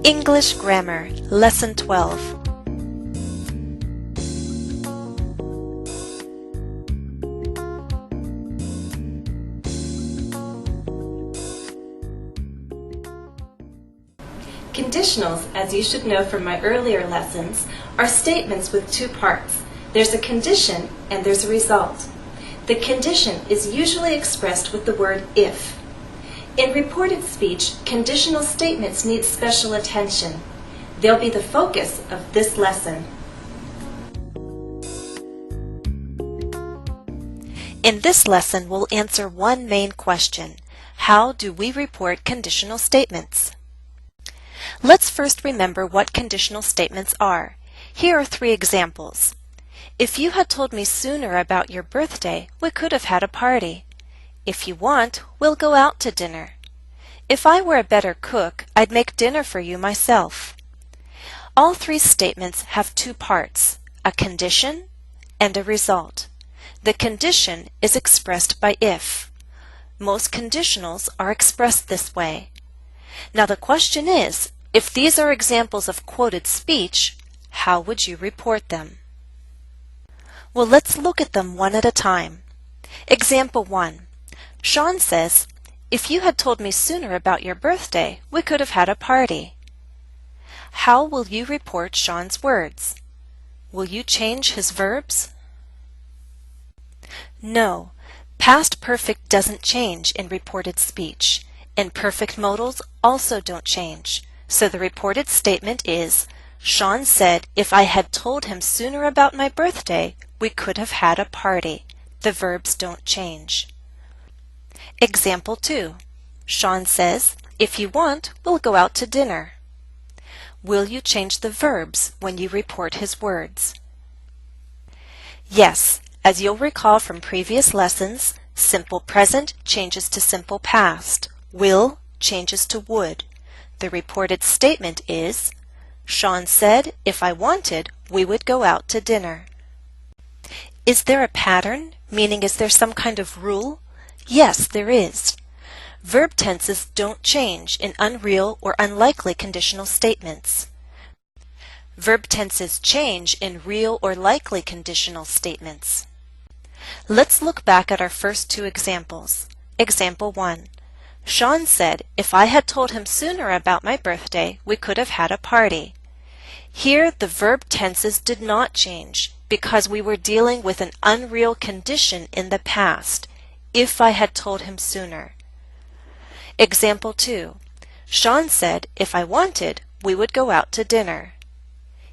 English Grammar, Lesson 12. Conditionals, as you should know from my earlier lessons, are statements with two parts. There's a condition and there's a result. The condition is usually expressed with the word if. In reported speech, conditional statements need special attention. They'll be the focus of this lesson. In this lesson, we'll answer one main question. How do we report conditional statements? Let's first remember what conditional statements are. Here are 3 examples. If you had told me sooner about your birthday, we could have had a party. If you want, we'll go out to dinner. If I were a better cook, I'd make dinner for you myself. All 3 statements have 2 parts, a condition and a result. The condition is expressed by if. Most conditionals are expressed this way. Now the question is, if these are examples of quoted speech, how would you report them? Well, let's look at them one at a time. Example 1. Sean says, "If you had told me sooner about your birthday, we could have had a party." How will you report Sean's words? Will you change his verbs? No, past perfect doesn't change in reported speech, and perfect modals also don't change. So the reported statement is, Sean said, "If I had told him sooner about my birthday, we could have had a party." The verbs don't change. Example 2. Sean says, "If you want, we'll go out to dinner." Will you change the verbs when you report his words? Yes, as you'll recall from previous lessons, simple present changes to simple past. Will changes to would. The reported statement is, Sean said, "If I wanted, we would go out to dinner." Is there a pattern? Meaning, is there some kind of rule? Yes, there is. Verb tenses don't change in unreal or unlikely conditional statements. Verb tenses change in real or likely conditional statements. Let's look back at our first 2 examples. Example 1. Sean said, "If I had told him sooner about my birthday, we could have had a party." Here, the verb tenses did not change because we were dealing with an unreal condition in the past. If I had told him sooner. Example 2. Sean said, "If I wanted, we would go out to dinner."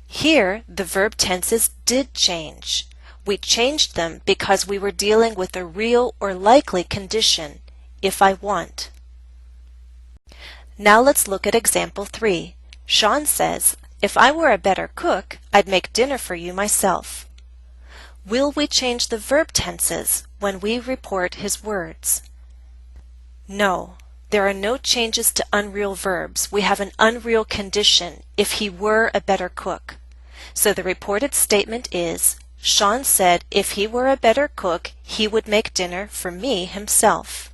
Here, the verb tenses did change. We changed them because we were dealing with a real or likely condition, if I want. Now let's look at example 3. Sean says, "If I were a better cook, I'd make dinner for you myself." Will we change the verb tenses when we report his words? No, there are no changes to unreal verbs. We have an unreal condition, if he were a better cook. So the reported statement is, Sean said if he were a better cook, he would make dinner for me himself.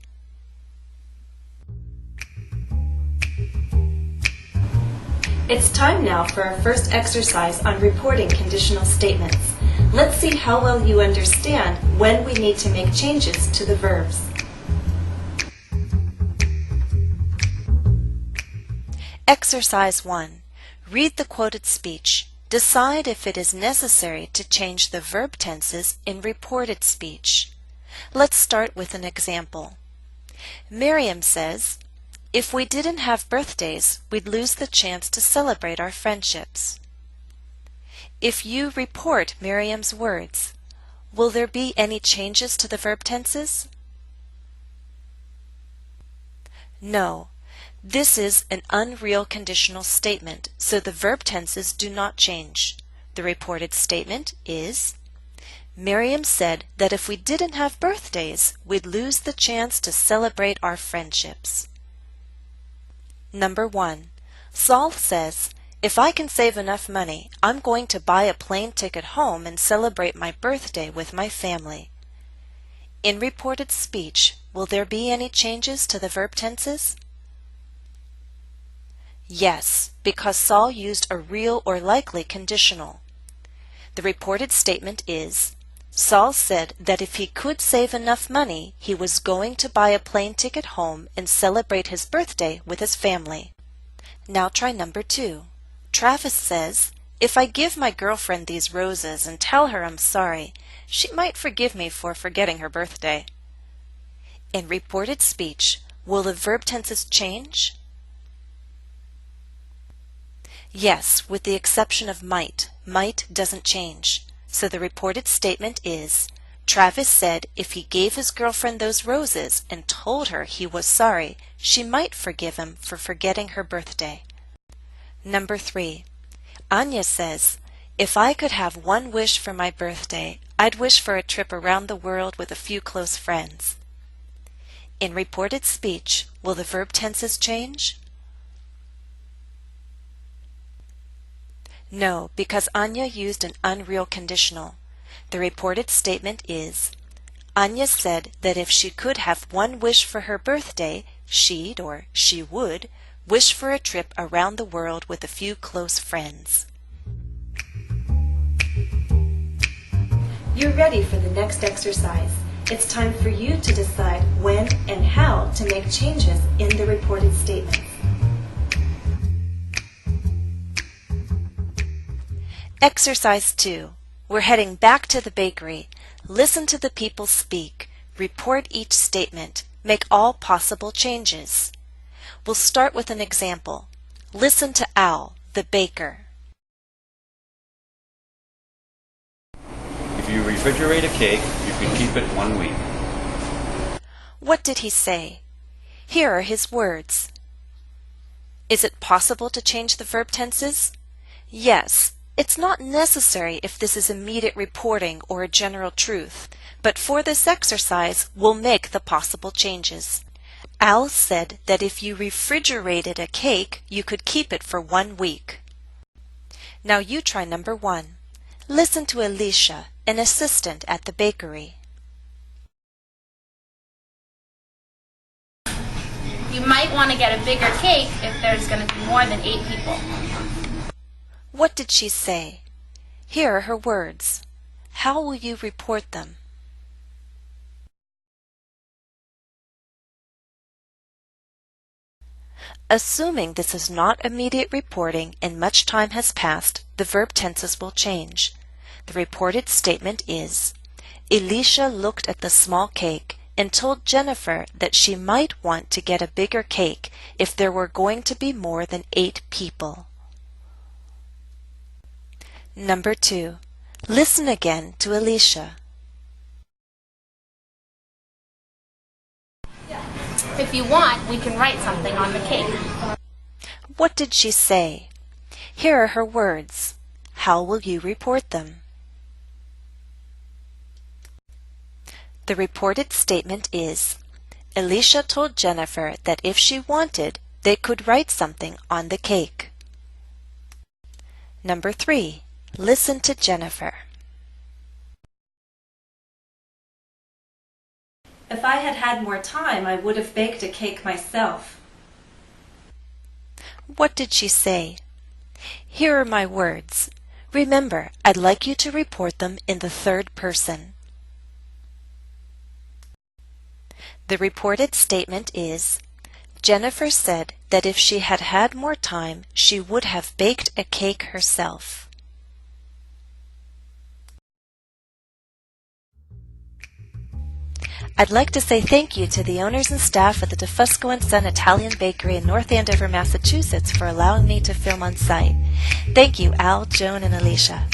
It's time now for our first exercise on reporting conditional statements. Let's see how well you understand when we need to make changes to the verbs. Exercise 1. Read the quoted speech. Decide if it is necessary to change the verb tenses in reported speech. Let's start with an example. Miriam says, "If we didn't have birthdays, we'd lose the chance to celebrate our friendships." If you report Miriam's words, will there be any changes to the verb tenses? No. This is an unreal conditional statement, so the verb tenses do not change. The reported statement is, Miriam said that if we didn't have birthdays, we'd lose the chance to celebrate our friendships. Number 1. Saul says, "If I can save enough money, I'm going to buy a plane ticket home and celebrate my birthday with my family." In reported speech, will there be any changes to the verb tenses? Yes, because Saul used a real or likely conditional. The reported statement is, Saul said that if he could save enough money, he was going to buy a plane ticket home and celebrate his birthday with his family. Now try number 2. Travis says, if I give my girlfriend these roses and tell her I'm sorry, she might forgive me for forgetting her birthday. In reported speech, will the verb tenses change? Yes, with the exception of might. Might doesn't change. So the reported statement is, Travis said if he gave his girlfriend those roses and told her he was sorry, she might forgive him for forgetting her birthday. Number 3. Anya says, if I could have one wish for my birthday, I'd wish for a trip around the world with a few close friends. In reported speech, will the verb tenses change? No, because Anya used an unreal conditional. The reported statement is, Anya said that if she could have one wish for her birthday, she'd, or she would, wish for a trip around the world with a few close friends. You're ready for the next exercise. It's time for you to decide when and how to make changes in the reported statements. Exercise 2. We're heading back to the bakery. Listen to the people speak. Report each statement. Make all possible changes. We'll start with an example. Listen to Al, the baker. If you refrigerate a cake, you can keep it 1 week. What did he say? Here are his words. Is it possible to change the verb tenses? Yes. It's not necessary if this is immediate reporting or a general truth, but for this exercise, we'll make the possible changes. Al said that if you refrigerated a cake, you could keep it for 1 week. Now you try number 1. Listen to Alicia, an assistant at the bakery. You might want to get a bigger cake if there's going to be more than 8 people. What did she say? Here are her words. How will you report them? Assuming this is not immediate reporting and much time has passed, the verb tenses will change. The reported statement is, Elisha looked at the small cake and told Jennifer that she might want to get a bigger cake if there were going to be more than 8 people. Number 2. Listen again to Alicia. If you want, we can write something on the cake. What did she say? Here are her words. How will you report them? The reported statement is, Alicia told Jennifer that if she wanted, they could write something on the cake. Number 3. Listen to Jennifer. If I had had more time, I would have baked a cake myself. What did she say? Here are my words. Remember, I'd like you to report them in the third person. The reported statement is, Jennifer said that if she had had more time, she would have baked a cake herself. I'd like to say thank you to the owners and staff at the DeFusco & Son Italian Bakery in North Andover, Massachusetts for allowing me to film on site. Thank you, Al, Joan, and Alicia.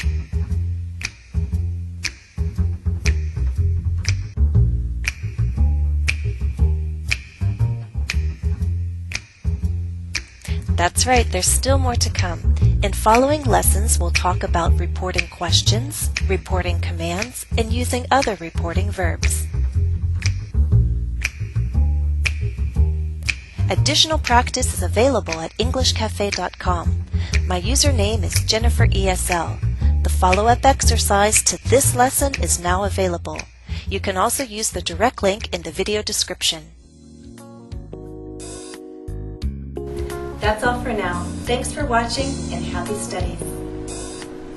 That's right, there's still more to come. In following lessons, we'll talk about reporting questions, reporting commands, and using other reporting verbs. Additional practice is available at EnglishCafe.com. My username is JenniferESL. The follow-up exercise to this lesson is now available. You can also use the direct link in the video description. That's all for now. Thanks for watching and happy studies.